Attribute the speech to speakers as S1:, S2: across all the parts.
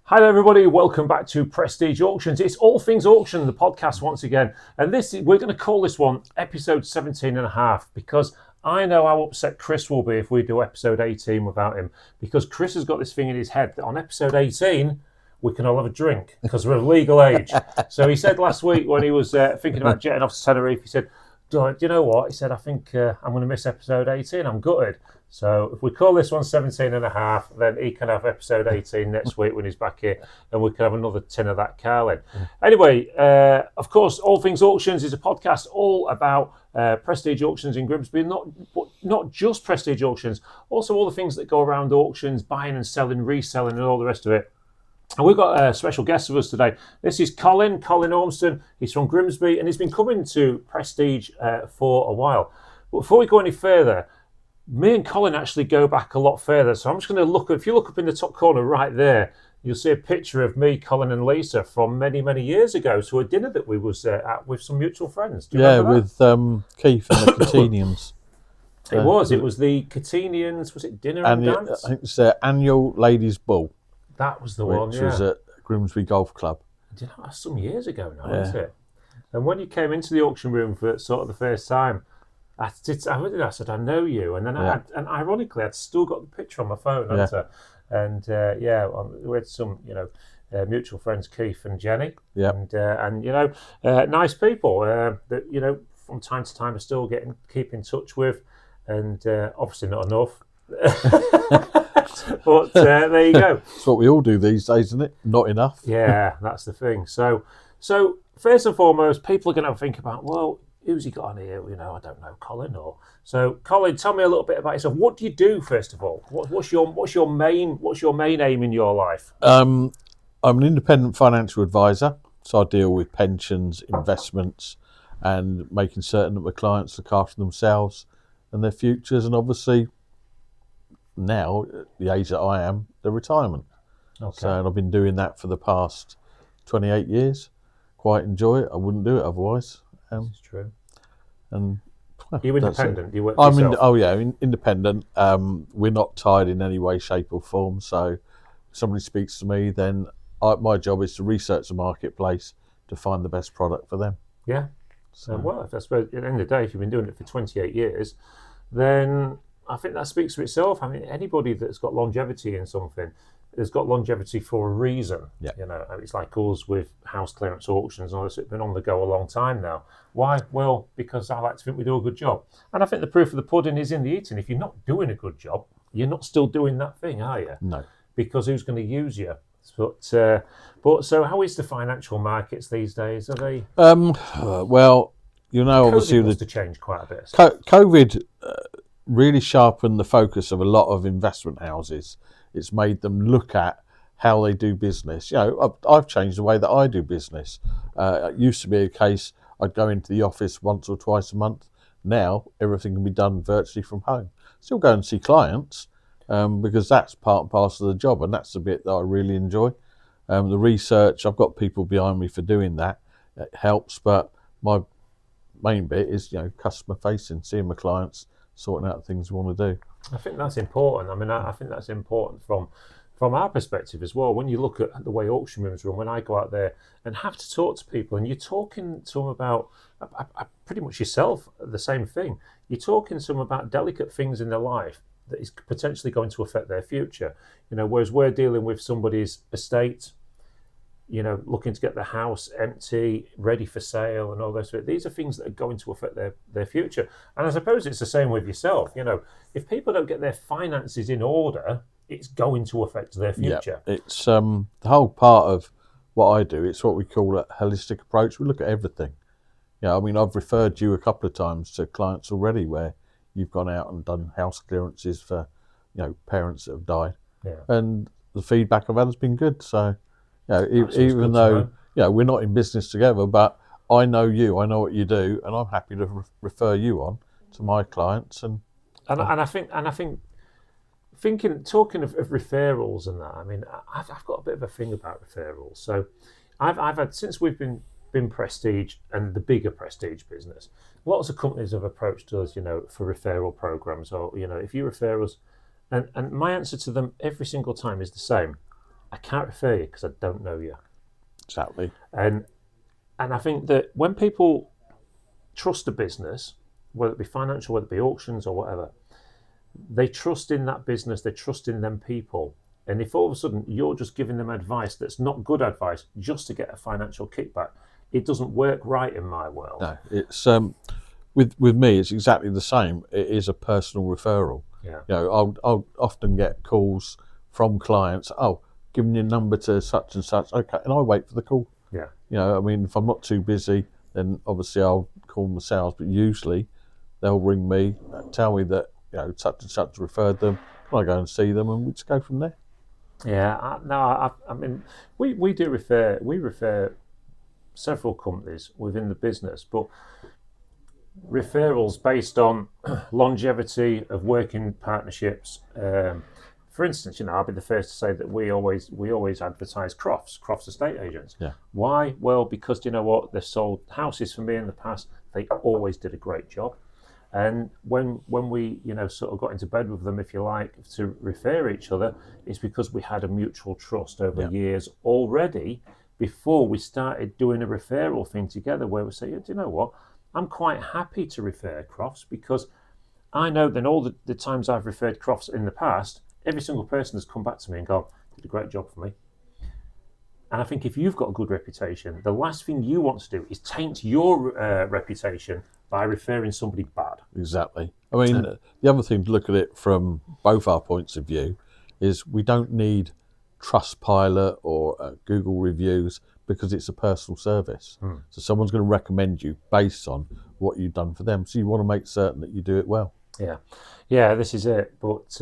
S1: Hi there, everybody. Welcome back to Prestige Auctions. It's All Things Auction, the podcast once again. And we're going to call this one episode 17 and a half because I know how upset Chris will be if we do episode 18 without him, because Chris has got this thing in his head that on episode 18, we can all have a drink because we're of legal age. So he said last week when he was thinking about jetting off to Tenerife, he said, do you know what? He said, I think I'm going to miss episode 18. I'm gutted. So if we call this one 17 and a half, then he can have episode 18 next week when he's back here, and we can have another tin of that Colin. Anyway, of course, All Things Auctions is a podcast all about prestige auctions in Grimsby, not just prestige auctions, also all the things that go around auctions, buying and selling, reselling, and all the rest of it. And we've got a special guest with us today. This is Colin Ormston. He's from Grimsby, and he's been coming to Prestige for a while. But before we go any further, me and Colin actually go back a lot further. So I'm just going to look, if you look up in the top corner right there, you'll see a picture of me, Colin and Lisa from many, many years ago to a dinner that we was at with some mutual friends. Do you remember that?
S2: With Keith and the Catenians.
S1: It was the Catenians, was it dinner and dance?
S2: I think it's their annual ladies' ball.
S1: That was the one,
S2: which was at Grimsby Golf Club.
S1: You know, that's some years ago now, isn't it? And when you came into the auction room for sort of the first time, I said, I know you. And then and ironically, I'd still got the picture on my phone. And we had some, mutual friends, Keith and Jenny.
S2: Yeah.
S1: And nice people that, from time to time, I still keep in touch with. And obviously not enough. But there you go.
S2: That's what we all do these days, isn't it? Not enough.
S1: Yeah, that's the thing. So first and foremost, people are going to think about, well, who's he got on here? I don't know, Colin. So Colin, tell me a little bit about yourself. What do you do first of all? What's your main aim in your life?
S2: I'm an independent financial advisor, so I deal with pensions, investments, and making certain that my clients look after themselves and their futures, and obviously now, at the age that I am, the retirement.
S1: Okay.
S2: So, and I've been doing that for the past 28 years. Quite enjoy it. I wouldn't do it otherwise.
S1: This is true.
S2: And
S1: you're independent. You work for yourself.
S2: Independent. We're not tied in any way, shape, or form. So, if somebody speaks to me, then my job is to research the marketplace to find the best product for them.
S1: Yeah. Well, I suppose at the end of the day, if you've been doing it for 28 years, then I think that speaks for itself. I mean, anybody that's got longevity in something has got longevity for a reason.
S2: Yeah.
S1: It's like us with house clearance auctions and all this. It's been on the go a long time now. Why? Well, because I like to think we do a good job. And I think the proof of the pudding is in the eating. If you're not doing a good job, you're not still doing that thing, are you?
S2: No.
S1: Because who's going to use you? But so how is the financial markets these days? Are they?
S2: Well, obviously
S1: COVID must have changed quite a bit.
S2: COVID really sharpened the focus of a lot of investment houses. It's made them look at how they do business. I've changed the way that I do business. It used to be a case I'd go into the office once or twice a month. Now everything can be done virtually from home. Still go and see clients because that's part and parcel of the job, and that's the bit that I really enjoy. The research, I've got people behind me for doing that. It helps, but my main bit is customer facing, seeing my clients, sorting out things we want to do.
S1: I think that's important. I mean, I think that's important from our perspective as well. When you look at the way auction rooms run, when I go out there and have to talk to people, and you're talking to them about pretty much yourself, the same thing. You're talking to them about delicate things in their life that is potentially going to affect their future. Whereas we're dealing with somebody's estate, looking to get the house empty, ready for sale, and all those. These are things that are going to affect their future. And I suppose it's the same with yourself. If people don't get their finances in order, it's going to affect their future.
S2: Yeah, it's the whole part of what I do. It's what we call a holistic approach. We look at everything. I've referred you a couple of times to clients already where you've gone out and done house clearances for, parents that have died.
S1: Yeah.
S2: And the feedback I've had has been good. So, even though we're not in business together, but I know you, I know what you do, and I'm happy to refer you on to my clients. And
S1: I think talking of referrals and that. I mean, I've got a bit of a thing about referrals. So, I've had, since we've been Prestige and the bigger Prestige business, lots of companies have approached us, for referral programs, or if you refer us, and my answer to them every single time is the same. I can't refer you because I don't know you.
S2: Exactly.
S1: And I think that when people trust a business, whether it be financial, whether it be auctions or whatever, they trust in that business, they trust in them people. And if all of a sudden you're just giving them advice that's not good advice just to get a financial kickback, it doesn't work right in my world.
S2: No, it's with me, it's exactly the same. It is a personal referral.
S1: Yeah.
S2: You know, I'll often get calls from clients. Oh, give me your number to such and such. Okay, and I wait for the call.
S1: Yeah.
S2: You know, I mean, if I'm not too busy, then obviously I'll call myself. But usually, they'll ring me, tell me that such and such referred them. Can I go and see them, and we just go from there.
S1: Yeah, I mean, we refer several companies within the business, but referrals based on longevity of working partnerships. For instance, I'll be the first to say that we always advertise Crofts estate agents.
S2: Yeah.
S1: Why? Well, because you know what, they've sold houses for me in the past. They always did a great job. And when we sort of got into bed with them, if you like, to refer each other, it's because we had a mutual trust over years already before we started doing a referral thing together, where we say, do you know what, I'm quite happy to refer Crofts because I know that all the times I've referred Crofts in the past, every single person has come back to me and gone, did a great job for me. And I think if you've got a good reputation, the last thing you want to do is taint your reputation by referring somebody bad.
S2: Exactly. I mean, the other thing to look at it from both our points of view is we don't need Trustpilot or Google reviews because it's a personal service. So someone's going to recommend you based on what you've done for them. So you want to make certain that you do it well.
S1: Yeah, this is it. But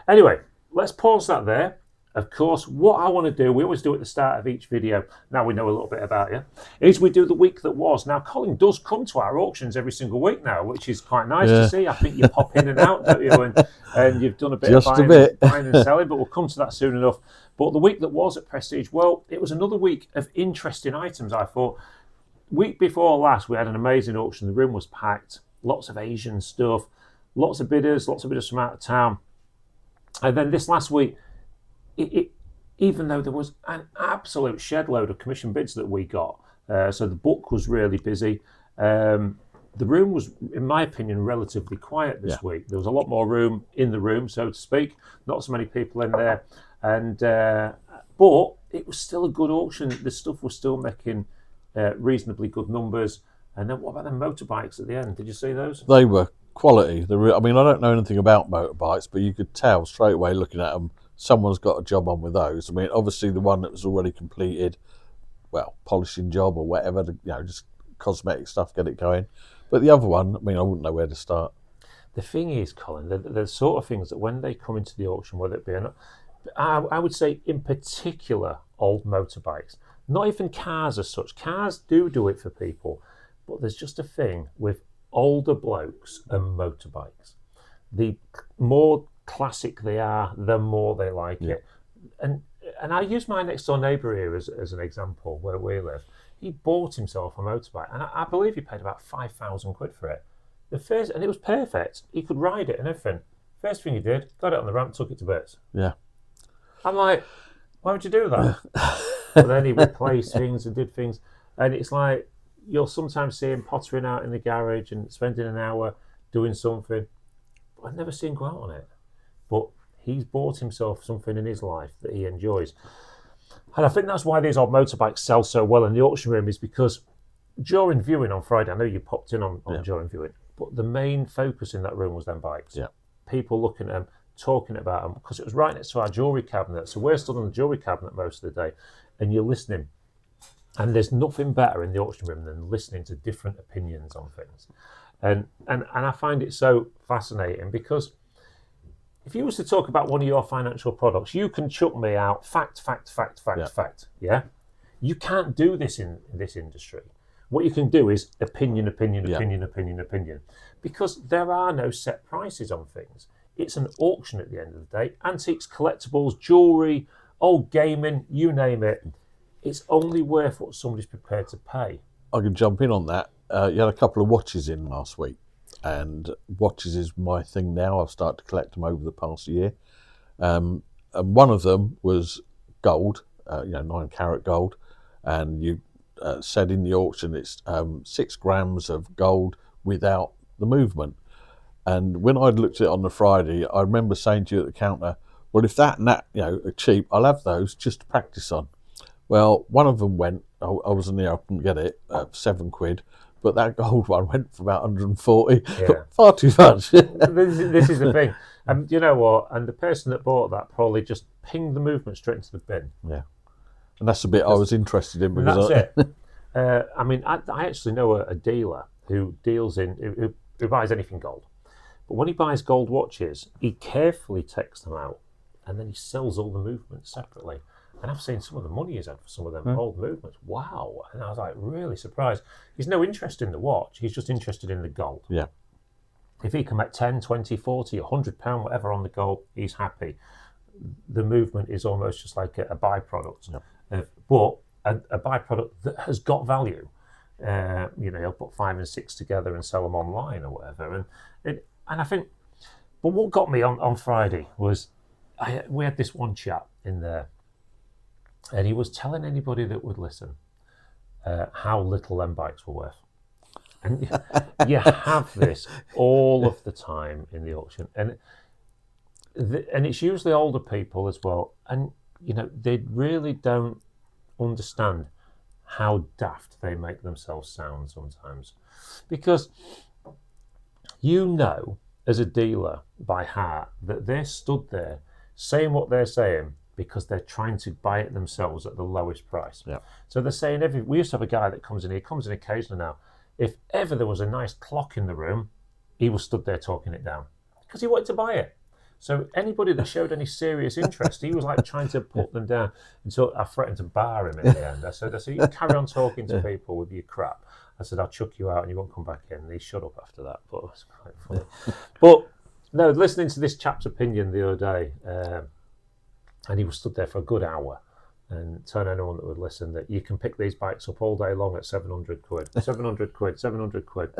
S1: anyway, let's pause that there. Of course, what I want to do, we always do at the start of each video, now we know a little bit about you, is we do the week that was. Now, Colin does come to our auctions every single week now, which is quite nice to see. I think you pop in and out, don't you? And you've done a bit of buying and selling, but we'll come to that soon enough. But the week that was at Prestige, well, it was another week of interesting items, I thought. Week before last, we had an amazing auction. The room was packed, lots of Asian stuff, lots of bidders from out of town. And then this last week, even though there was an absolute shed load of commission bids that we got, so the book was really busy. The room was, in my opinion, relatively quiet this week. There was a lot more room in the room, so to speak. Not so many people in there, and but it was still a good auction. The stuff was still making reasonably good numbers. And then what about the motorbikes at the end? Did you see those?
S2: They were quality. I mean, I don't know anything about motorbikes, but you could tell straight away looking at them, someone's got a job on with those. I mean, obviously the one that was already completed, well, polishing job or whatever, just cosmetic stuff, get it going. But the other one, I mean, I wouldn't know where to start.
S1: The thing is, Colin, the sort of things that when they come into the auction, whether it be, I would say in particular, old motorbikes, not even cars as such. Cars do it for people, but there's just a thing with older blokes and motorbikes. The more classic they are, the more they like it. And I use my next door neighbour here as an example where we live. He bought himself a motorbike, and I believe he paid about 5,000 quid for it. And it was perfect. He could ride it and everything. First thing he did, got it on the ramp, took it to bits.
S2: Yeah.
S1: I'm like, why would you do that? But then he replaced things and did things, and it's like you'll sometimes see him pottering out in the garage and spending an hour doing something. But I've never seen him go out on it. But he's bought himself something in his life that he enjoys. And I think that's why these old motorbikes sell so well in the auction room, is because during viewing on Friday, I know you popped in on during viewing, but the main focus in that room was them bikes.
S2: Yeah.
S1: People looking at them, talking about them, because it was right next to our jewellery cabinet. So we're stood on the jewellery cabinet most of the day, and you're listening. And there's nothing better in the auction room than listening to different opinions on things. And I find it so fascinating, because if you was to talk about one of your financial products, you can chuck me out fact. Yeah? You can't do this in this industry. What you can do is opinion. Because there are no set prices on things. It's an auction at the end of the day. Antiques, collectibles, jewellery, old gaming, you name it. It's only worth what somebody's prepared to pay.
S2: I can jump in on that. You had a couple of watches in last week, and watches is my thing now. I've started to collect them over the past year. And one of them was gold, 9 carat gold, and you said in the auction it's 6 grams of gold without the movement. And when I'd looked at it on the Friday, I remember saying to you at the counter, well, if that and that, are cheap, I'll have those just to practice on. Well, one of them went, I wasn't there, I couldn't get it, £7, but that gold one went for about 140.
S1: Yeah.
S2: Far too much.
S1: This is the thing. And you know what? And the person that bought that probably just pinged the movement straight into the bin.
S2: Yeah. And that's the bit I was interested in.
S1: Because that's it. I actually know a dealer who deals in, who buys anything gold. But when he buys gold watches, he carefully takes them out and then he sells all the movements separately. And I've seen some of the money he's had for some of them old movements. Wow. And I was like really surprised. He's no interest in the watch. He's just interested in the gold.
S2: Yeah.
S1: If he can make 10, 20, 40, £100, whatever on the gold, he's happy. The movement is almost just like a byproduct.
S2: Yeah.
S1: But a byproduct that has got value. He'll put 5 and 6 together and sell them online or whatever. And I think, but what got me on Friday was we had this one chap in there, and he was telling anybody that would listen how little them bikes were worth. And you have this all of the time in the auction, and it's usually older people as well, and they really don't understand how daft they make themselves sound sometimes, because as a dealer by heart that they're stood there saying what they're saying because they're trying to buy it themselves at the lowest price.
S2: Yeah.
S1: So they're saying we used to have a guy that comes in here, comes in occasionally now. If ever there was a nice clock in the room, he was stood there talking it down because he wanted to buy it. So anybody that showed any serious interest, he was like trying to put them down. And so I threatened to bar him at the end. I said, you carry on talking to people with your crap. I said, I'll chuck you out and you won't come back in. And he shut up after that, but it was quite funny. But no, listening to this chap's opinion the other day, and he was stood there for a good hour and telling anyone that would listen that you can pick these bikes up all day long at 700 quid, 700 quid, 700 quid.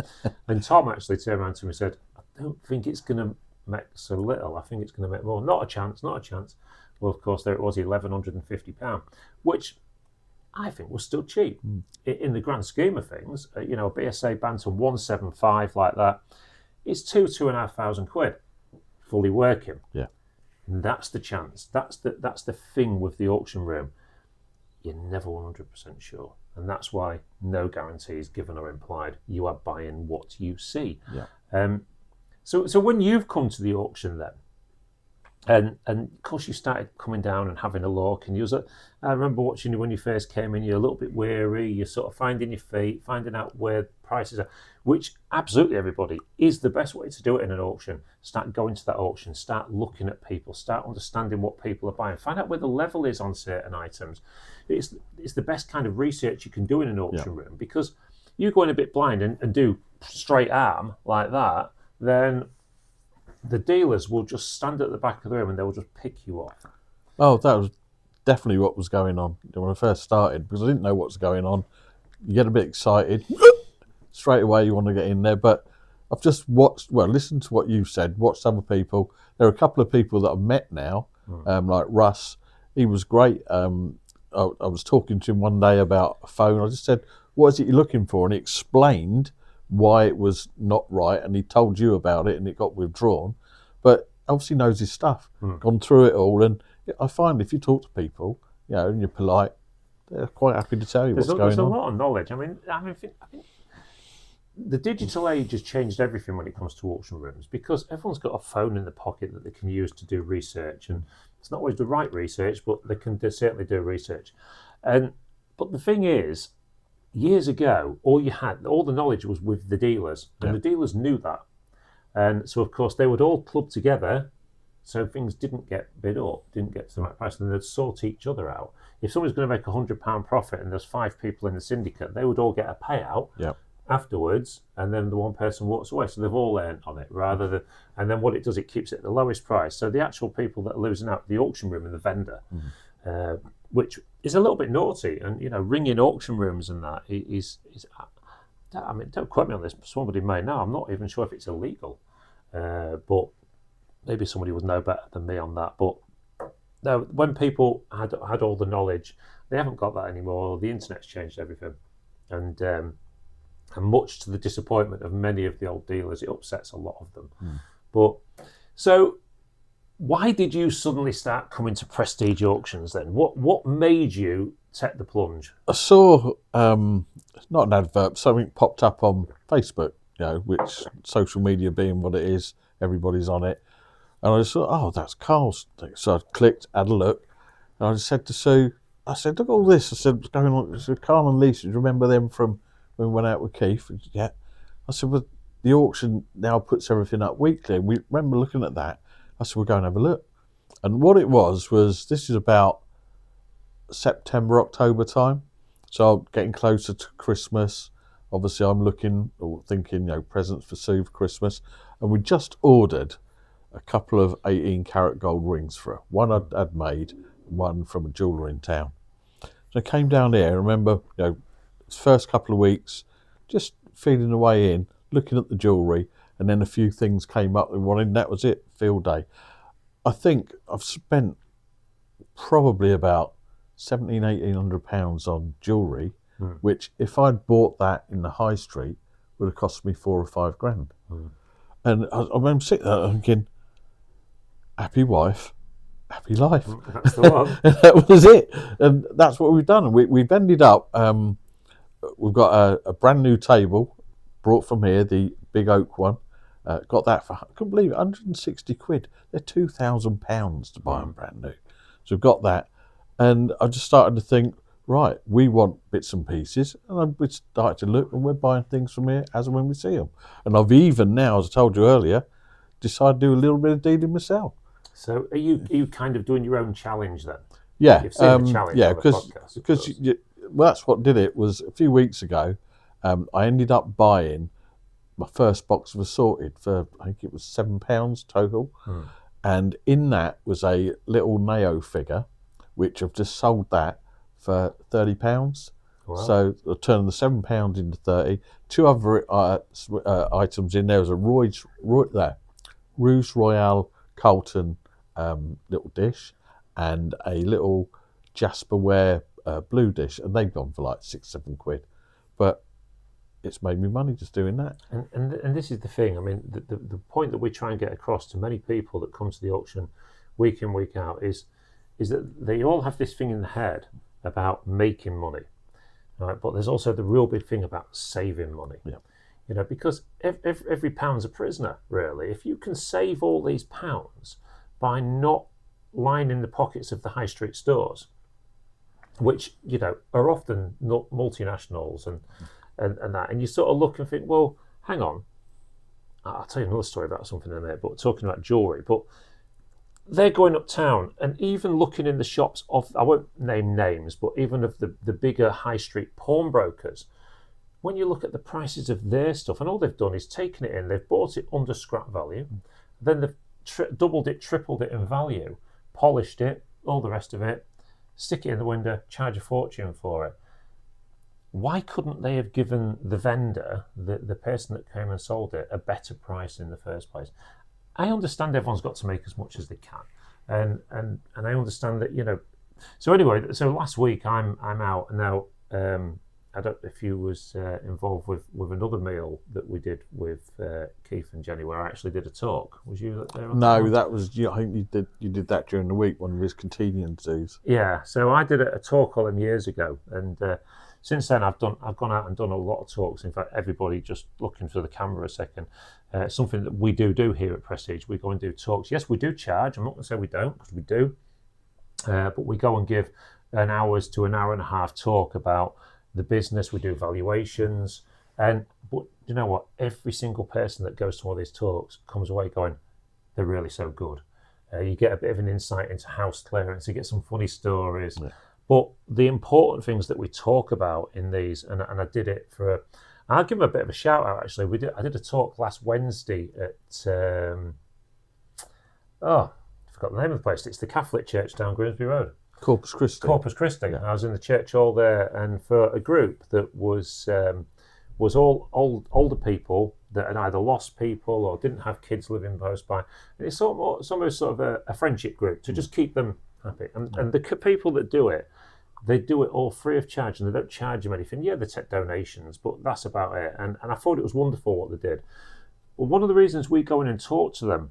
S1: And Tom actually turned around to me and said, I don't think it's going to make so little. I think it's going to make more. Not a chance, not a chance. Well, of course, there it was, £1,150, which I think was still cheap in the grand scheme of things. A BSA Bantam 175 like that, it's £2,500 fully working.
S2: Yeah.
S1: And that's the chance. That's the thing with the auction room. You're never 100% sure. And that's why no guarantees given or implied. You are buying what you see.
S2: Yeah.
S1: So when you've come to the auction then, and of course you started coming down and having a look, and I remember watching you when you first came in, you're a little bit weary, you're sort of finding your feet, finding out where prices are, which absolutely everybody is the best way to do it in an auction. Start going to that auction, start looking at people, start understanding what people are buying, find out where the level is on certain items. It's the best kind of research you can do in an auction room, because you go in a bit blind and do straight arm like that, then the dealers will just stand at the back of the room and they'll just pick you off.
S2: Oh, that was definitely what was going on when I first started, because I didn't know what was going on. You get a bit excited. Straight away you want to get in there. But I've just listened to what you said, watched other people. There are a couple of people that I've met now, like Russ. He was great. I was talking to him one day about a phone. I just said, what is it you're looking for? And he explained why it was not right, and he told you about it and it got withdrawn, but obviously knows his stuff, gone through it all. And I find if you talk to people, and you're polite, they're quite happy to tell you what's going on.
S1: There's a lot of knowledge. I think the digital age has changed everything when it comes to auction rooms, because everyone's got a phone in the pocket that they can use to do research, and it's not always the right research, but they can certainly do research. But the thing is, years ago, all the knowledge was with the dealers, and the dealers knew that. And so, of course, they would all club together so things didn't get bid up, didn't get to the right price, and they'd sort each other out. If somebody's going to make £100 profit and there's 5 people in the syndicate, they would all get a payout afterwards, and then the one person walks away. So they've all earned on it, and then what it does, it keeps it at the lowest price. So the actual people that are losing out, the auction room and the vendor, which is a little bit naughty, and ringing auction rooms and that is don't quote me on this, but somebody may know. I'm not even sure if it's illegal, but maybe somebody would know better than me on that. But Now, when people had all the knowledge, they haven't got that anymore. The internet's changed everything, and much to the disappointment of many of the old dealers, it upsets a lot of them. But so, why did you suddenly start coming to prestige auctions then? What made you take the plunge?
S2: I saw not an advert, something popped up on Facebook, which social media being what it is, everybody's on it. And I just thought, oh, that's Carl's thing. So I clicked, had a look, and I just said to Sue, I said, look at all this. I said, what's going on? I said, Carl and Lisa, do you remember them from when we went out with Keith? And, yeah. I said, well, the auction now puts everything up weekly. And we remember looking at that. I said, we'll go and have a look. And what it was this is about September, October time. So I'm getting closer to Christmas. Obviously, I'm looking or thinking, presents for Sue for Christmas. And we just ordered a couple of 18-karat gold rings for her. One I'd made, one from a jeweller in town. So I came down here, I remember, first couple of weeks, just feeling the way in, looking at the jewellery, and then a few things came up we wanted, and that was it, field day. I think I've spent probably about £1,700-1,800 on jewellery, which if I'd bought that in the high street would have cost me £4,000 or £5,000. And I remember sitting there thinking, happy wife, happy life.
S1: That's the one.
S2: That was it, and that's what we've done. We've ended up. We've got a brand new table brought from here, the big oak one. Got that for, I couldn't believe it, £160. They're £2,000 to buy them brand new. So we've got that, and I just started to think, right, we want bits and pieces, and we started to look, and we're buying things from here as and when we see them. And I've even now, as I told you earlier, decided to do a little bit of dealing myself.
S1: So are you kind of doing your own challenge then?
S2: Yeah,
S1: You've seen the challenge on the podcast,
S2: because well, that's what did it. Was a few weeks ago, I ended up buying my first box of assorted for, I think it was £7 total, and in that was a little Neo figure, which I've just sold that for £30. Wow. So I turned the £7 into 30. Two other items in there was a Rouge Royale Carlton little dish and a little Jasperware blue dish, and they've gone for like £6-7. But it's made me money just doing that.
S1: And this is the thing. I mean, the point that we try and get across to many people that come to the auction week in, week out is that they all have this thing in the head about making money, right? But there's also the real big thing about saving money. Yeah. Because every pound's a prisoner, really. If you can save all these pounds by not lining the pockets of the high street stores, which are often not multinationals and that, and you sort of look and think, well, hang on, I'll tell you another story about something in a minute, but talking about jewellery, but they're going uptown and even looking in the shops of, I won't name names, but even of the bigger high street pawnbrokers, when you look at the prices of their stuff, and all they've done is taken it in, they've bought it under scrap value, then they've doubled it, tripled it in value, polished it, all the rest of it, stick it in the window, charge a fortune for it. Why couldn't they have given the vendor, the person that came and sold it, a better price in the first place? I understand everyone's got to make as much as they can, and I understand that So anyway, so last week I'm out, and now I don't know if you was involved with another meal that we did with Keith and Jenny, where I actually did a talk. Was you there?
S2: No, that was I think you did that during the week, one of his Cantinian zoos.
S1: Yeah, so I did a talk on him years ago, and since then I've gone out and done a lot of talks. In fact, everybody just looking for the camera a second. Something that we do here at Prestige, we go and do talks. Yes, we do charge. I'm not going to say we don't, because we do, but we go and give an hours to an hour and a half talk about the business. We do valuations, but you know what? Every single person that goes to one of these talks comes away going, they're really so good. You get a bit of an insight into house clearance, you get some funny stories. Yeah. But the important things that we talk about in these, and I did it for, I'll give them a bit of a shout out actually. I did a talk last Wednesday at, I forgot the name of the place. It's the Catholic Church down Grimsby Road.
S2: Corpus Christi.
S1: Yeah. I was in the church hall there, and for a group that was all older people that had either lost people or didn't have kids living close by. And it's almost sort of a friendship group to just keep them happy. And the people that do it, they do it all free of charge, and they don't charge them anything. Yeah, they take donations, but that's about it. And I thought it was wonderful what they did. Well, one of the reasons we go in and talk to them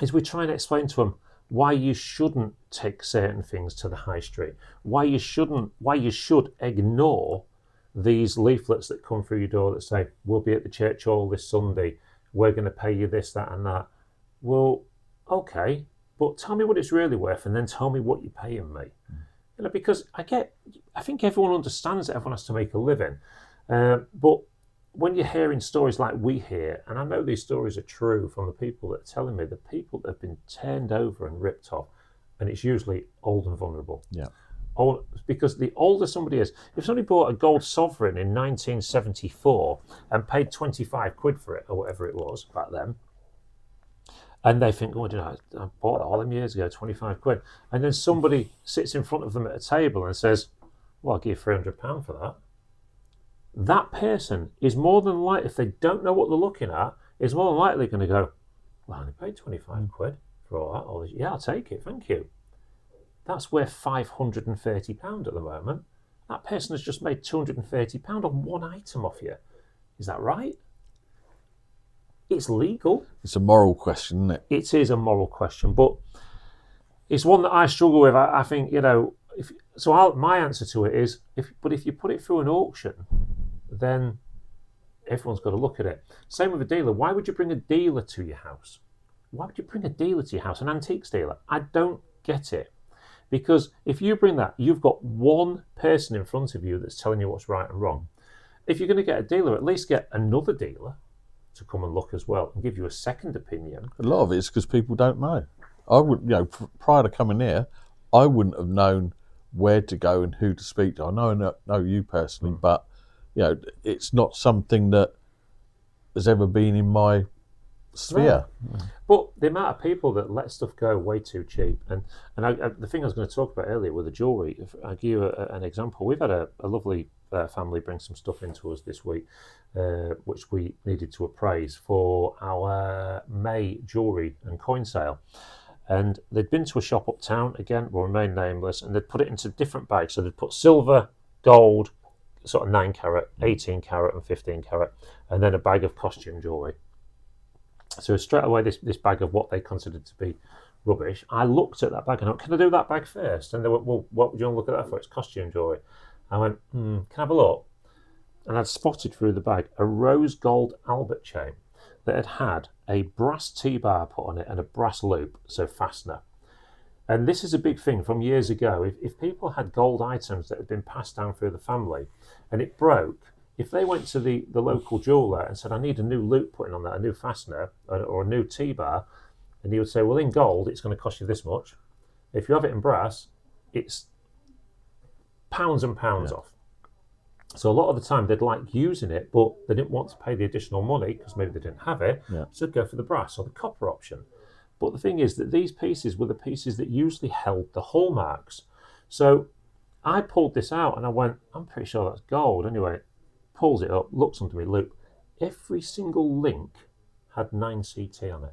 S1: is we try and explain to them why you shouldn't take certain things to the high street, why you should ignore these leaflets that come through your door that say, we'll be at the church hall this Sunday, we're going to pay you this, that and that. Well, okay, but tell me what it's really worth, and then tell me what you're paying me. Because I think everyone understands that everyone has to make a living, but when you're hearing stories like we hear, and I know these stories are true from the people that are telling me, the people that have been turned over and ripped off, and it's usually old and vulnerable.
S2: Yeah.
S1: Because the older somebody is, if somebody bought a gold sovereign in 1974 and paid 25 quid for it, or whatever it was back then, and they think, I bought that all them years ago, 25 quid. And then somebody sits in front of them at a table and says, well, I'll give you £300 for that. That person is more than likely, if they don't know what they're looking at, is more than likely going to go, well, I only paid 25 quid for all that. Yeah, I'll take it, thank you. That's worth £530 at the moment. That person has just made £230 on one item off you. Is that right? It's legal.
S2: It's a moral question, isn't it?
S1: It is a moral question, but it's one that I struggle with. I think, my answer to it is, if you put it through an auction, then everyone's got to look at it. Same with a dealer. Why would you bring a dealer to your house? Why would you bring a dealer to your house, an antiques dealer? I don't get it. Because if you bring that, you've got one person in front of you that's telling you what's right and wrong. If you're going to get a dealer, at least get another dealer to come and look as well and give you a second opinion.
S2: A lot of it is because people don't know. I would, prior to coming here, I wouldn't have known where to go and who to speak to. I know you personally, but it's not something that has ever been in my sphere.
S1: No. But the amount of people that let stuff go way too cheap, and the thing I was going to talk about earlier with the jewellery, I'll give you an example. We've had a lovely family bring some stuff into us this week, which we needed to appraise for our May jewellery and coin sale. And they'd been to a shop uptown, again, will remain nameless, and they'd put it into different bags. So they'd put silver, gold, sort of 9 carat, 18 carat and 15 carat, and then a bag of costume jewellery. So straight away, this bag of what they considered to be rubbish, I looked at that bag and I went, can I do that bag first? And they went, well, what would you want to look at that for? It's costume jewellery. I went, can I have a look? And I'd spotted through the bag a rose gold Albert chain that had a brass T-bar put on it and a brass loop, so fastener. And this is a big thing from years ago. If people had gold items that had been passed down through the family and it broke, if they went to the local jeweller and said, I need a new loop putting on that, a new fastener or a new T-bar, and he would say, well, in gold, it's going to cost you this much. If you have it in brass, it's pounds and pounds off. So a lot of the time they'd like using it, but they didn't want to pay the additional money because maybe they didn't have it. Yeah. So they'd go for the brass or the copper option. But the thing is that these pieces were the pieces that usually held the hallmarks. So I pulled this out and I went, I'm pretty sure that's gold. Anyway, pulls it up, looks under me, look, every single link had 9CT on it.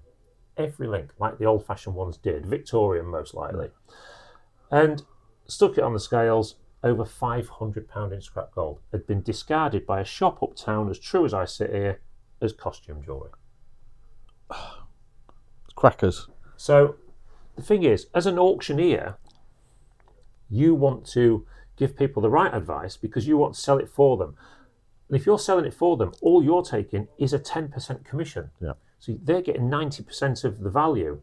S1: Every link, like the old-fashioned ones did, Victorian most likely. And stuck it on the scales, over £500 in scrap gold. Had been discarded by a shop uptown, as true as I sit here, as costume jewellery.
S2: Crackers.
S1: So the thing is, as an auctioneer, you want to give people the right advice because you want to sell it for them. And if you're selling it for them, all you're taking is a 10% commission.
S2: Yeah.
S1: So they're getting 90% of the value.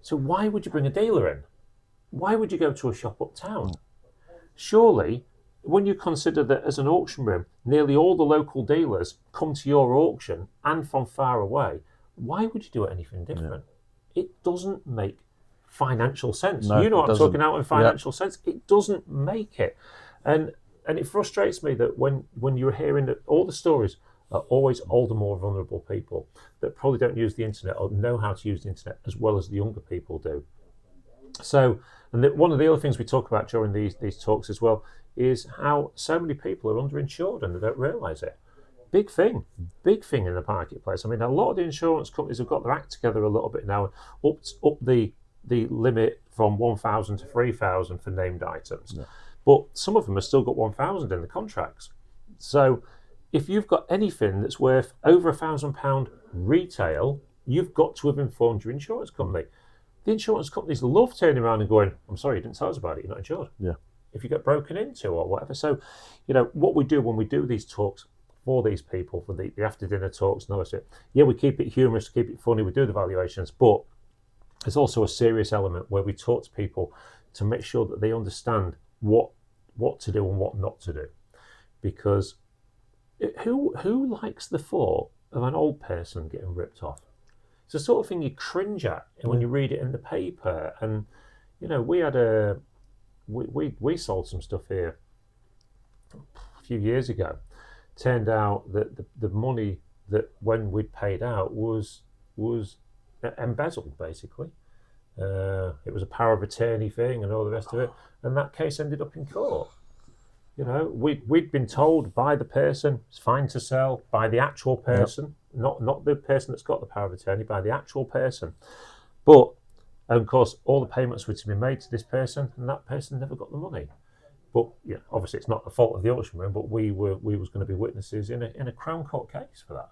S1: So why would you bring a dealer in? Why would you go to a shop uptown? Surely, when you consider that as an auction room, nearly all the local dealers come to your auction and from far away, why would you do anything different? Yeah. It doesn't make financial sense.
S2: No,
S1: you know what I'm talking out in financial
S2: Yeah.
S1: sense. It doesn't make it. And it frustrates me that when you're hearing that all the stories are always older, more vulnerable people that probably don't use the internet or know how to use the internet as well as the younger people do. So, and one of the other things we talk about during these talks as well is how so many people are underinsured and they don't realise it. Big thing in the marketplace. I mean, a lot of the insurance companies have got their act together a little bit now and up the limit from 1,000 to 3,000 for named items. Yeah. But some of them have still got 1,000 in the contracts. So if you've got anything that's worth over £1,000 retail, you've got to have informed your insurance company. The insurance companies love turning around and going, I'm sorry, you didn't tell us about it, you're not insured.
S2: Yeah.
S1: If you get broken into or whatever. So, what we do when we do these talks for these people, for the after dinner talks and all this, we keep it humorous, keep it funny, we do the valuations, but there's also a serious element where we talk to people to make sure that they understand what to do and what not to do. Because who likes the thought of an old person getting ripped off? It's the sort of thing you cringe at when you read it in the paper. And we had we sold some stuff here a few years ago. Turned out that the money that when we'd paid out was embezzled, basically. It was a power of attorney thing and all the rest of it, and that case ended up in court. We'd been told by the person it's fine to sell, by the actual person, not the person that's got the power of attorney, by the actual person. But of course, all the payments were to be made to this person, and that person never got the money. But obviously, it's not the fault of the auction room. But we was going to be witnesses in a Crown Court case for that.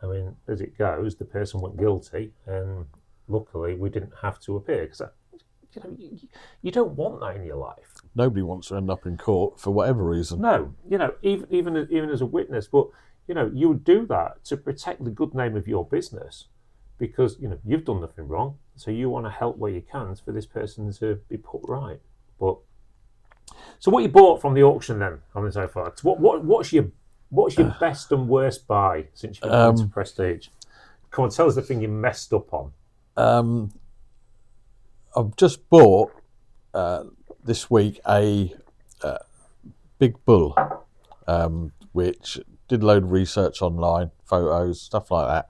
S1: I mean, as it goes, the person went guilty, and luckily we didn't have to appear because you don't want that in your life.
S2: Nobody wants to end up in court for whatever reason.
S1: No, even as a witness, but you would do that to protect the good name of your business because you've done nothing wrong, so you want to help where you can for this person to be put right. But so what you bought from the auction then on the so far? What's your best and worst buy since you've gone into Prestige? Come on, tell us the thing you messed up on.
S2: I've just bought this week a big bull, which did a load of research online, photos, stuff like that.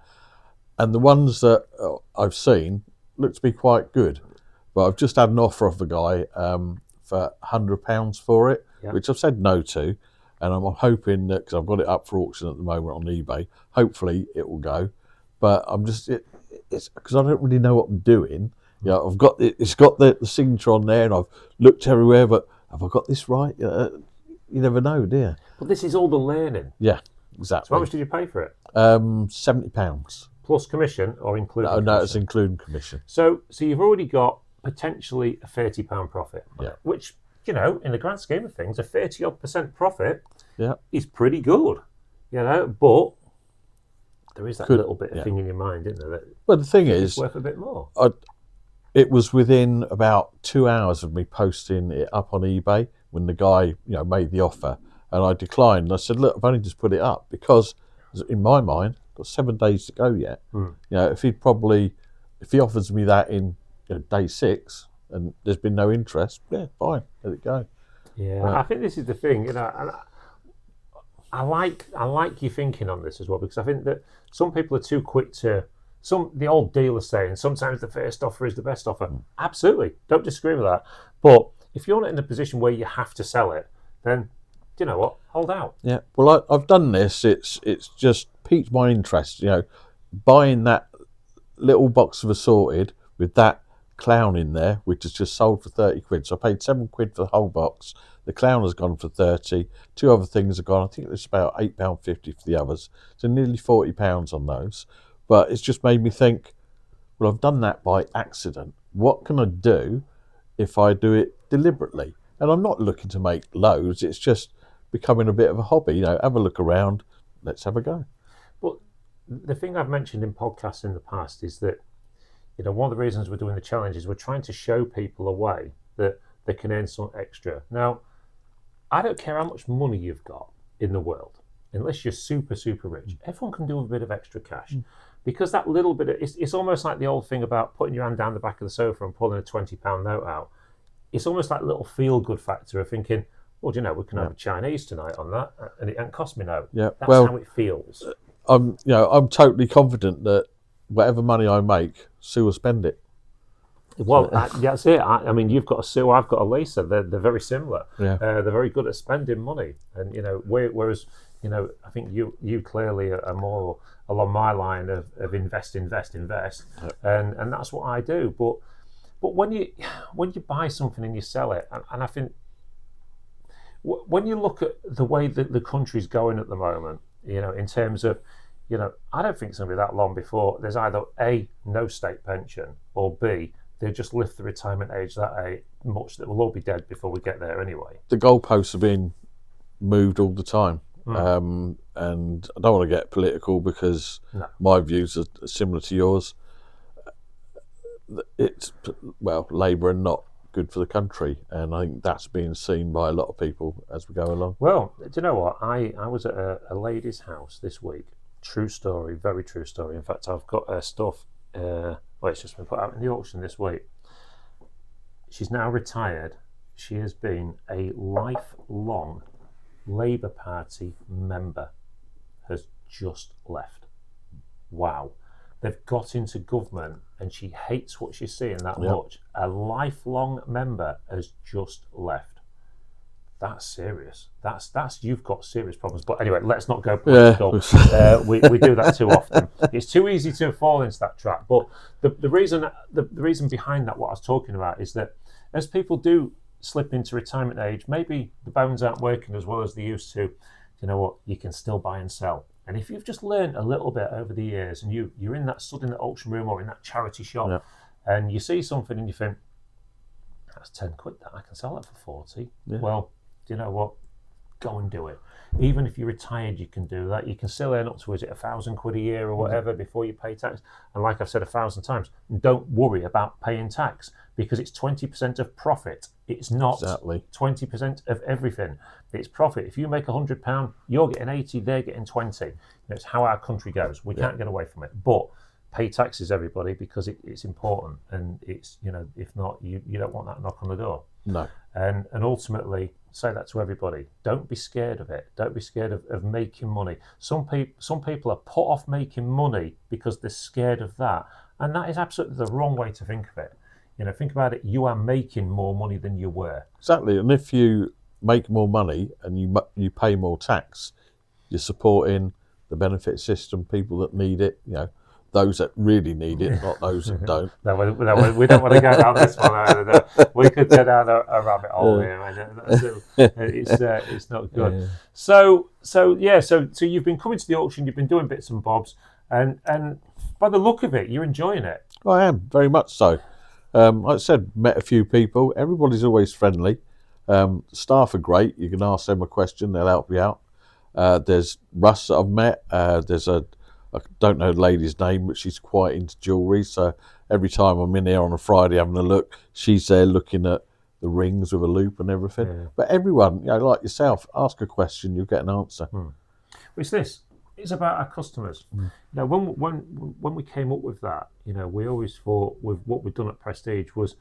S2: And the ones that I've seen look to be quite good. But I've just had an offer off the guy for £100 for it, which I've said no to. And I'm hoping that, because I've got it up for auction at the moment on eBay, hopefully it will go. But I'm just, it's because I don't really know what I'm doing. I've got it's got the signature on there, and I've looked everywhere, but have I got this right? You never know, do you?
S1: But this is all the learning.
S2: Yeah, exactly.
S1: So how much did you pay for it?
S2: £70.
S1: Plus commission or including commission?
S2: No, it's including commission.
S1: So you've already got potentially a £30 profit.
S2: Yeah.
S1: Which, in the grand scheme of things, a 30-odd% profit is pretty good. But there is that little bit of thing in your mind, isn't there?
S2: Well, the thing is,
S1: it's worth a bit more.
S2: It was within about 2 hours of me posting it up on eBay when the guy, made the offer, and I declined. And I said, "Look, I've only just put it up because, in my mind, I've got 7 days to go yet. If he offers me that in day 6 and there's been no interest, fine, let it go."
S1: Yeah, I think this is the thing, and I like your thinking on this as well, because I think that some people are too quick to. The old dealer saying sometimes the first offer is the best offer. Absolutely, don't disagree with that. But if you're not in a position where you have to sell it, then you know what, hold out.
S2: Yeah, well, I've done this. It's just piqued my interest. Buying that little box of assorted with that clown in there, which is just sold for 30 quid. So I paid 7 quid for the whole box. The clown has gone for 30. 2 other things have gone. I think it's about £8.50 for the others. So nearly £40 on those. But it's just made me think, well, I've done that by accident. What can I do if I do it deliberately? And I'm not looking to make loads. It's just becoming a bit of a hobby. Have a look around. Let's have a go.
S1: But the thing I've mentioned in podcasts in the past is that, one of the reasons we're doing the challenge is we're trying to show people a way that they can earn some extra. Now, I don't care how much money you've got in the world, unless you're super, super rich. Everyone can do a bit of extra cash. Because that little bit it's almost like the old thing about putting your hand down the back of the sofa and pulling a £20 note out. It's almost like a little feel-good factor of thinking, well, we can have a Chinese tonight on that, and it ain't cost me no.
S2: Yeah,
S1: That's how it feels.
S2: I'm totally confident that whatever money I make, Sue will spend it.
S1: Well, that's it. I mean, you've got a Sue, I've got a Lisa. They're very similar.
S2: Yeah.
S1: They're very good at spending money, and whereas I think you clearly are more along my line of invest, and that's what I do. But But when you buy something and you sell it, and I think when you look at the way that the country's going at the moment, in terms of, I don't think it's going to be that long before there's either A, no state pension, or B, they just lift the retirement age that much that we'll all be dead before we get there anyway.
S2: The goalposts are being moved all the time. And I don't want to get political because my views are similar to yours. It's, Labour are not good for the country, and I think that's being seen by a lot of people as we go along.
S1: Well, do you know what? I was at a lady's house this week. True story, very true story. In fact, I've got her stuff. It's just been put out in the auction this week. She's now retired. She has been a lifelong Labour Party member. Has just left. Wow. They've got into government and she hates what she's seeing that much. A lifelong member has just left. That's serious. That's you've got serious problems. But anyway, let's not go political. We do that too often. It's too easy to fall into that trap. But the reason behind that, what I was talking about, is that as people do slip into retirement age, maybe the bones aren't working as well as they used to. You know what? You can still buy and sell. And if you've just learned a little bit over the years, and you're in that stood in the auction room or in that charity shop, and you see something and you think, that's 10 quid, that I can sell that for 40. Well, do you know what? Go and do it. Even if you're retired, you can do that. You can still earn up to, is it £1,000 a year or whatever before you pay tax? And like I've said 1,000 times, don't worry about paying tax, because it's 20% of profit. It's not 20% of everything. It's profit. If you make £100, you're getting 80, they're getting 20. It's how our country goes. We can't get away from it. But pay taxes, everybody, because it's important. And it's, if not, you don't want that knock on the door.
S2: No.
S1: And ultimately, say that to everybody. Don't be scared of it. Don't be scared of making money. Some people are put off making money because they're scared of that. And that is absolutely the wrong way to think of it. Think about it. You are making more money than you were.
S2: Exactly. And if you make more money and you pay more tax, you're supporting the benefit system, people that need it, those that really need it, not those that don't.
S1: No, we don't want to go down this one either. We could go down a rabbit hole here. It's not good.
S2: Yeah.
S1: So you've been coming to the auction, you've been doing bits and bobs, and by the look of it, you're enjoying it.
S2: I am, very much so. Like I said, met a few people. Everybody's always friendly. Staff are great. You can ask them a question, they'll help you out. There's Russ that I've met. I don't know the lady's name, but she's quite into jewellery. So every time I'm in here on a Friday having a look, she's there looking at the rings with a loop and everything. Yeah. But everyone, like yourself, ask a question, you'll get an answer.
S1: It's about our customers. Now, when we came up with that, we always thought with what we've done at Prestige was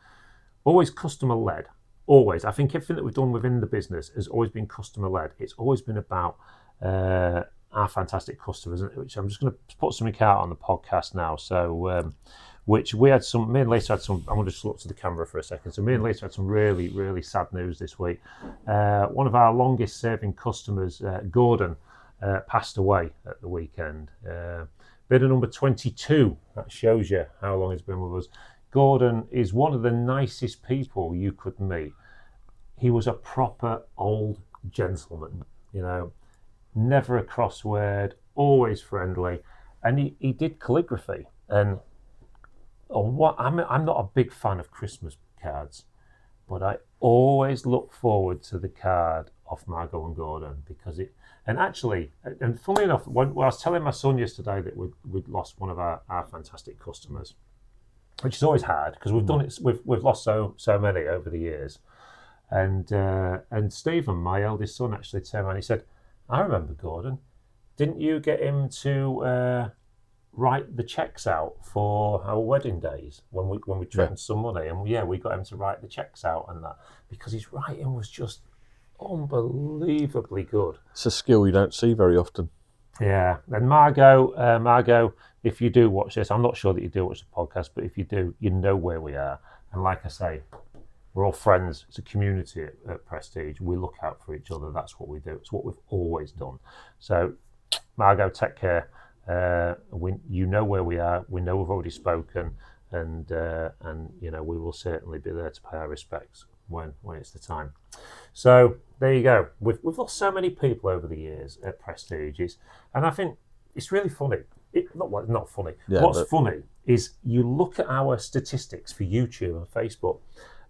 S1: always customer led. Always. I think everything that we've done within the business has always been customer led. It's always been about our fantastic customers, which I'm just going to put something out on the podcast now. So, which me and Lisa had some, I'm going to just look to the camera for a second. So me and Lisa had some really, really sad news this week. One of our longest serving customers, Gordon, passed away at the weekend. Bidder number 22, that shows you how long he's been with us. Gordon is one of the nicest people you could meet. He was a proper old gentleman, never a crossword, always friendly, and he did calligraphy. And I'm not a big fan of Christmas cards, but I always look forward to the card off Margot and Gordon, because and funnily enough, when I was telling my son yesterday that we'd lost one of our fantastic customers, which is always hard because we've done it. We've lost so many over the years, and Stephen, my eldest son, actually turned around and he said, "I remember Gordon. Didn't you get him to write the checks out for our wedding days when we trimmed some money?" And we got him to write the checks out and that, because his writing was just unbelievably good.
S2: It's a skill you don't see very often.
S1: Yeah, and Margot, if you do watch this, I'm not sure that you do watch the podcast, but if you do, you know where we are. And like I say, we're all friends. It's a community at Prestige. We look out for each other. That's what we do. It's what we've always done. So, Margot, take care. You know where we are. We know we've already spoken. and we will certainly be there to pay our respects when it's the time. So there you go. We've lost so many people over the years at Prestige, and I think it's really funny. Not funny.
S2: Yeah,
S1: What's funny is you look at our statistics for YouTube and Facebook,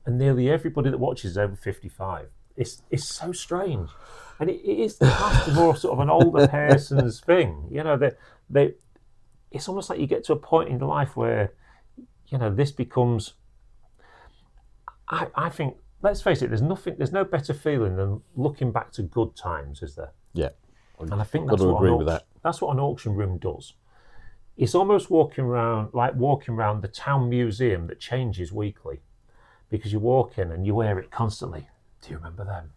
S1: and nearly everybody that watches is over 55. It's so strange, and it is past more sort of an older person's thing. It's almost like you get to a point in life where this becomes. I think, let's face it, there's no better feeling than looking back to good times, is there?
S2: Yeah,
S1: And I think
S2: got to agree with that.
S1: That's what an auction room does. It's almost walking around the town museum that changes weekly, because you walk in and you hear it constantly. Do you remember them?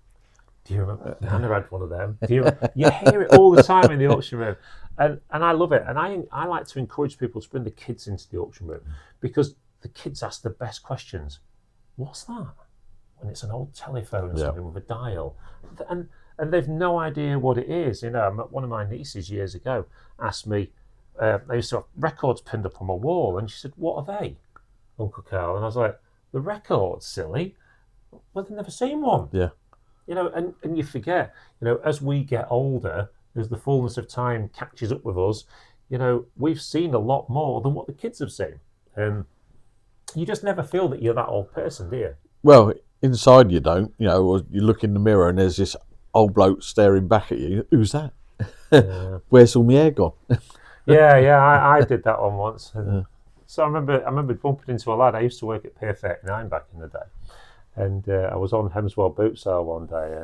S1: Do you remember? Nana had one of them. You hear it all the time in the auction room, and I love it. And I like to encourage people to bring the kids into the auction room, because the kids ask the best questions. What's that? When it's an old telephone, something with a dial, and they've no idea what it is. One of my nieces years ago asked me. They used to have records pinned up on my wall, and she said, "What are they, Uncle Carl?" And I was like, "The records, silly. Well, they've never seen one."
S2: Yeah.
S1: And you forget, as we get older, as the fullness of time catches up with us, we've seen a lot more than what the kids have seen. And you just never feel that you're that old person, do you?
S2: Well, inside you don't. Or you look in the mirror and there's this old bloke staring back at you. Who's that? Where's all my hair gone?
S1: I did that one once. So I remember bumping into a lad. I used to work at Pier 39 back in the day, and I was on Hemswell boot sale one day,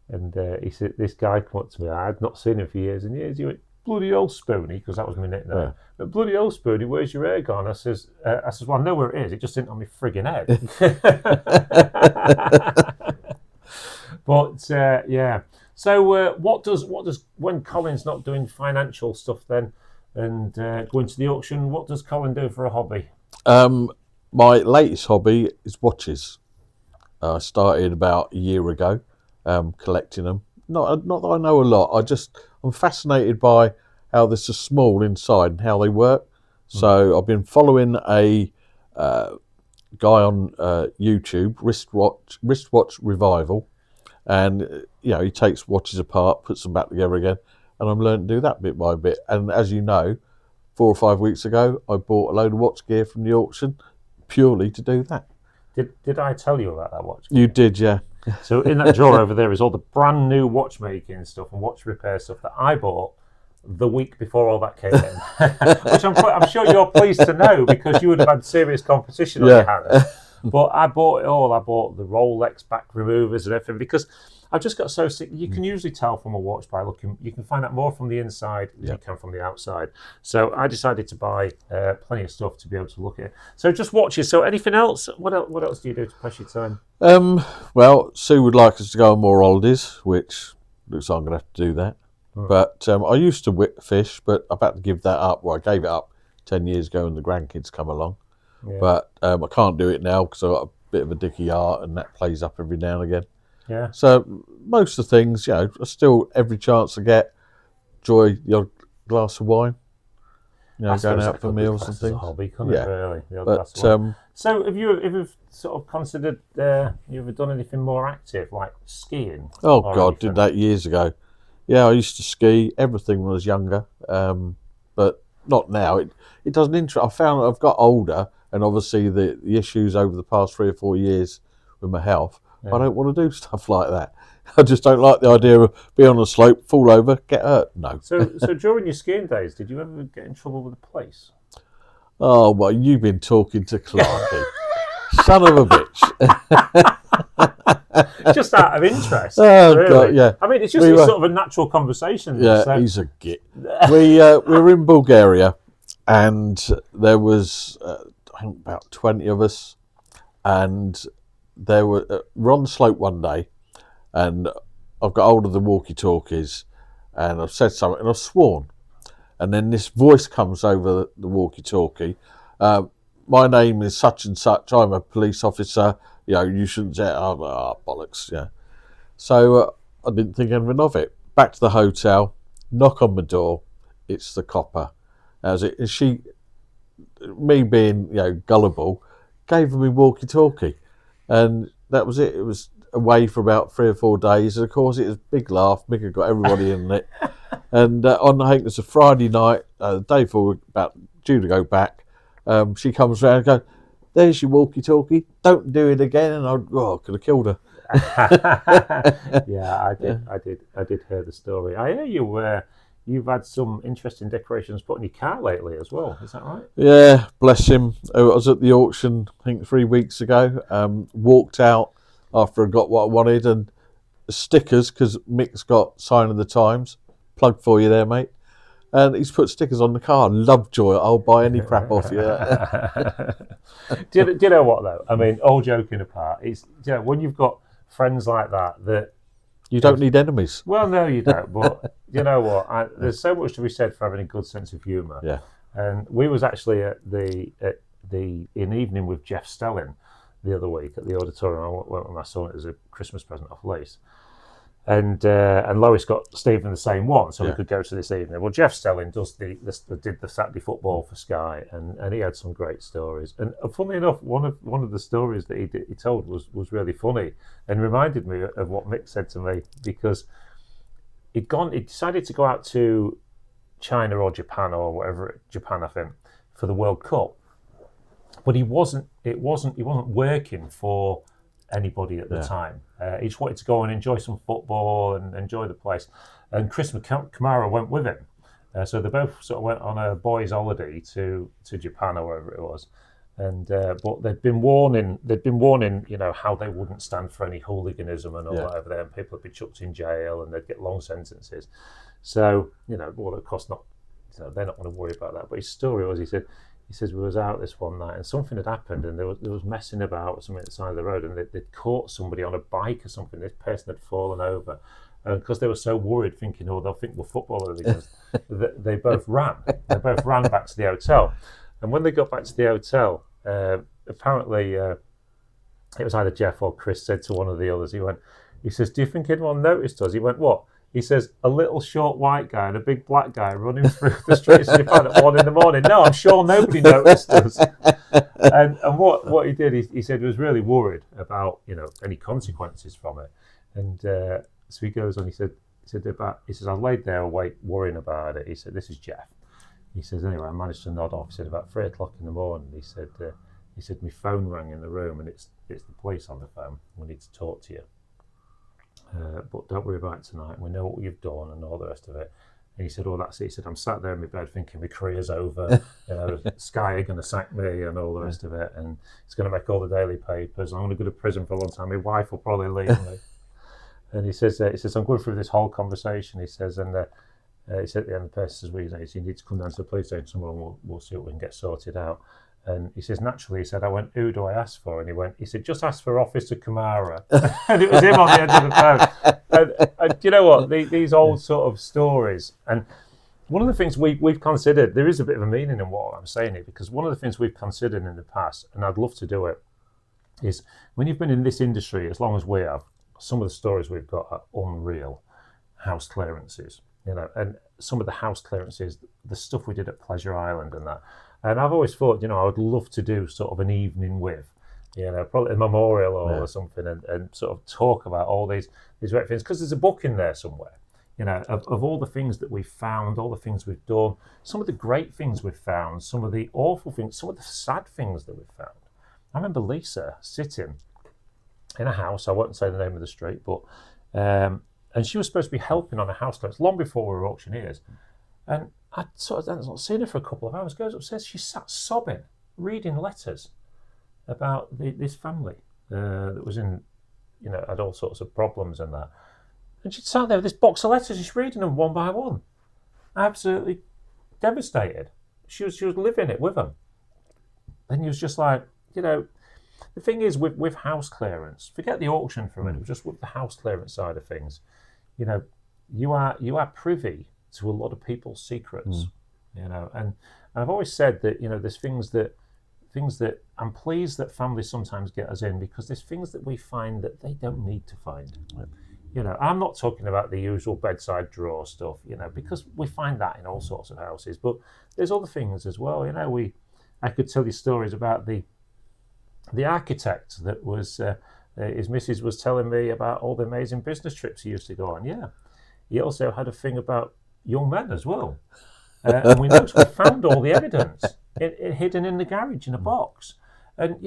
S1: and he said, this guy come up to me. I had not seen him for years and years. He went, "Bloody old Spoony," because that was my nickname.
S2: Yeah.
S1: But "Bloody old Spoony, where's your hair gone?" I says, "Well, I know where it is. It just isn't on my frigging head." But yeah. So what does when Colin's not doing financial stuff then and going to the auction, what does Colin do for a hobby?
S2: My latest hobby is watches. I started about a year ago, collecting them. Not that I know a lot. I'm fascinated by how they're so small inside and how they work. So I've been following a guy on YouTube, wristwatch revival. And he takes watches apart, puts them back together again, and I'm learning to do that bit by bit. And as you know, 4 or 5 weeks ago, I bought a load of watch gear from the auction purely to do that.
S1: Did I tell you about that watch gear?
S2: You did, yeah.
S1: So in that drawer over there is all the brand new watchmaking stuff and watch repair stuff that I bought the week before all that came in, which I'm sure you're pleased to know, because you would have had serious competition on your hands. But I bought it all. I bought the Rolex back removers and everything, because I've just got so sick. You can usually tell from a watch by looking. You can find out more from the inside than you can from the outside. So I decided to buy plenty of stuff to be able to look at it. So just watches. So anything else? What else do you do to pass your time?
S2: Well, Sue would like us to go on more holidays, which looks like I'm going to have to do that. But I used to fish, but I've had to give that up. Well, I gave it up 10 years ago when the grandkids come along. Yeah. But I can't do it now because I've got a bit of a dicky heart, and that plays up every now and again.
S1: Yeah.
S2: So most of the things, I still, every chance I get, enjoy the odd glass of wine. Going out for meals and things.
S1: A hobby, couldn't it, really? So have you ever sort of considered? You ever done anything more active, like skiing?
S2: Oh God, did that years ago. Yeah, I used to ski everything when I was younger, but not now. It doesn't interest. I found I've got older, and obviously the issues over the past 3 or 4 years with my health. Yeah. I don't want to do stuff like that. I just don't like the idea of being on a slope, fall over, get hurt. No.
S1: So during your skiing days, did you ever get in trouble with the police?
S2: Oh, well, you've been talking to Clarky. Son of a bitch.
S1: Just out of interest.
S2: Oh,
S1: really.
S2: God, yeah.
S1: I mean, it's just sort of a natural conversation.
S2: Yeah, so. He's a git. We were in Bulgaria, and there was, I think, about 20 of us, and we're on the slope one day, and I've got hold of the walkie-talkies, and I've said something, and I've sworn. And then this voice comes over the walkie-talkie. My name is such and such. I'm a police officer. You shouldn't say, bollocks. Yeah. So I didn't think anything of it. Back to the hotel, knock on my door. It's the copper. Is she me being gullible, gave him a walkie-talkie, and that was it. It was away for about 3 or 4 days, and of course it was a big laugh. Mick had got everybody in it, and I think it's a Friday night, the day before we're about due to go back. She comes round and goes, "There's your walkie-talkie. Don't do it again." And I could have killed her.
S1: Yeah, I did hear the story. I hear you've had some interesting decorations put on your car lately as well. Is that right?
S2: Yeah, bless him. I was at the auction, I think 3 weeks ago. Walked out after I got what I wanted, and stickers, because Mick's got Sign of the Times. Plug for you there, mate. And he's put stickers on the car. Lovejoy, I'll buy any crap off you.
S1: Do you know what though? I mean, all joking apart, it's when you've got friends like that
S2: you don't need enemies.
S1: Well, no, you don't. But you know what? There's so much to be said for having a good sense of humour.
S2: Yeah.
S1: And we was actually at the evening with Jeff Stelling the other week at the auditorium. I went with my son as a Christmas present off Lace. And Lois got Stephen the same one, so we could go to this evening. Well, Jeff Stelling did the Saturday football for Sky, and he had some great stories. And funnily enough, one of the stories that he told was really funny and reminded me of what Mick said to me, because he decided to go out to China or Japan or whatever, Japan I think, for the World Cup, but he wasn't working for anybody at the time. He just wanted to go and enjoy some football and enjoy the place. And Chris Kamara went with him. So they both sort of went on a boys' holiday to Japan or wherever it was. And but they'd been warning, how they wouldn't stand for any hooliganism and all that over there, and people would be chucked in jail and they'd get long sentences. So, of course not, they're not going to worry about that. But his story was, he says we was out this one night and something had happened, and there was messing about something at the side of the road, and they'd caught somebody on a bike or something. This person had fallen over, and because they were so worried, thinking, they'll think we're football hooligans, they both ran. They both ran back to the hotel, and when they got back to the hotel, apparently it was either Jeff or Chris said to one of the others. He says, "Do you think anyone noticed us?" He went, "What?" He says, "A little short white guy and a big black guy running through the streets of Japan at 1 a.m. No, I'm sure nobody noticed us." And what he did, he said he was really worried about any consequences from it. And so he goes on. He says I laid there awake worrying about it. He said, "This is Jeff." He says, "Anyway, I managed to nod off." He said, "About 3 o'clock in the morning." He said, "My phone rang in the room, and it's the police on the phone. We need to talk to you. But don't worry about it tonight. We know what you've done and all the rest of it." And he said, "Oh, that's it." He said, "I'm sat there in my bed thinking my career's over. Sky are going to sack me and all the rest of it. And it's going to make all the daily papers. I'm going to go to prison for a long time. My wife will probably leave me." And he says, "I'm going through this whole conversation." He says, and he said at the end, the person says, "Well, you need to come down to the police station tomorrow, and we'll see what we can get sorted out." And he says, naturally, he said, I went, "Who do I ask for?" And he said, "Just ask for Officer Kamara." And it was him on the end of the phone. And you know what? These old sort of stories. And one of the things we've considered, there is a bit of a meaning in what I'm saying here, because one of the things we've considered in the past, and I'd love to do it, is when you've been in this industry as long as we have, some of the stories we've got are unreal. House clearances, and some of the house clearances, the stuff we did at Pleasure Island and that. And I've always thought, I would love to do sort of an evening with, probably a memorial or something, and sort of talk about all these great things, because there's a book in there somewhere, of all the things that we've found, all the things we've done, some of the great things we've found, some of the awful things, some of the sad things that we've found. I remember Lisa sitting in a house, I won't say the name of the street, but and she was supposed to be helping on a house clearance long before we were auctioneers. And I'd sort of not seen her for a couple of hours. Goes upstairs, she sat sobbing, reading letters about this family that was in, had all sorts of problems and that. And she'd sat there with this box of letters, just reading them one by one, absolutely devastated. She was living it with them. And he was just like, the thing is with house clearance, forget the auction for a minute, just with the house clearance side of things, you are privy to a lot of people's secrets, and I've always said that, there's things that I'm pleased that families sometimes get us in, because there's things that we find that they don't need to find. I'm not talking about the usual bedside drawer stuff, because we find that in all sorts of houses, but there's other things as well. I could tell you stories about the architect that was his missus was telling me about all the amazing business trips he used to go on. Yeah, he also had a thing about young men as well, and we found all the evidence hidden in the garage in a box. And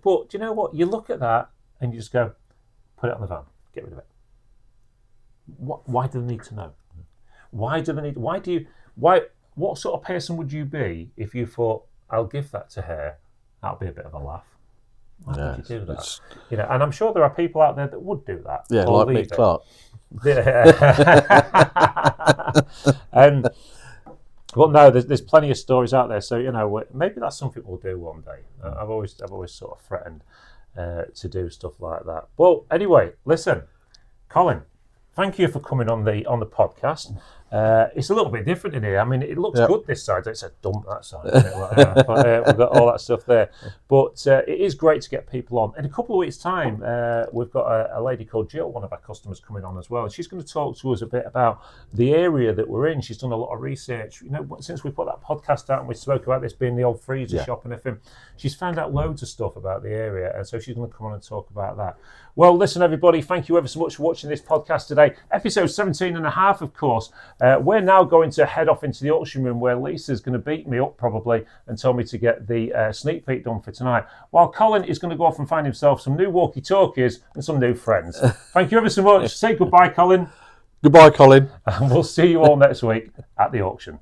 S1: but do you know what? You look at that and you just go, put it on the van, get rid of it. Why do they need to know? Why do they need? Why? What sort of person would you be if you thought, I'll give that to her? That'll be a bit of a laugh. Why would you do that? And I'm sure there are people out there that would do that.
S2: Yeah, like Mick Clark.
S1: Well, no, there's plenty of stories out there. So maybe that's something we'll do one day. I've always sort of threatened to do stuff like that. Well, anyway, listen, Colin, thank you for coming on the podcast. It's a little bit different in here. I mean, it looks good this side. It's a dump that side. But we've got all that stuff there. But it is great to get people on. In a couple of weeks' time, we've got a lady called Jill, one of our customers, coming on as well. And she's going to talk to us a bit about the area that we're in. She's done a lot of research. Since we put that podcast out and we spoke about this being the old freezer shop and everything, she's found out loads of stuff about the area. And so she's going to come on and talk about that. Well, listen, everybody, thank you ever so much for watching this podcast today. Episode 17 and a half, of course. We're now going to head off into the auction room where Lisa's going to beat me up probably and tell me to get the sneak peek done for tonight, while Colin is going to go off and find himself some new walkie-talkies and some new friends. Thank you ever so much. Say goodbye, Colin.
S2: Goodbye, Colin.
S1: And we'll see you all next week at the auction.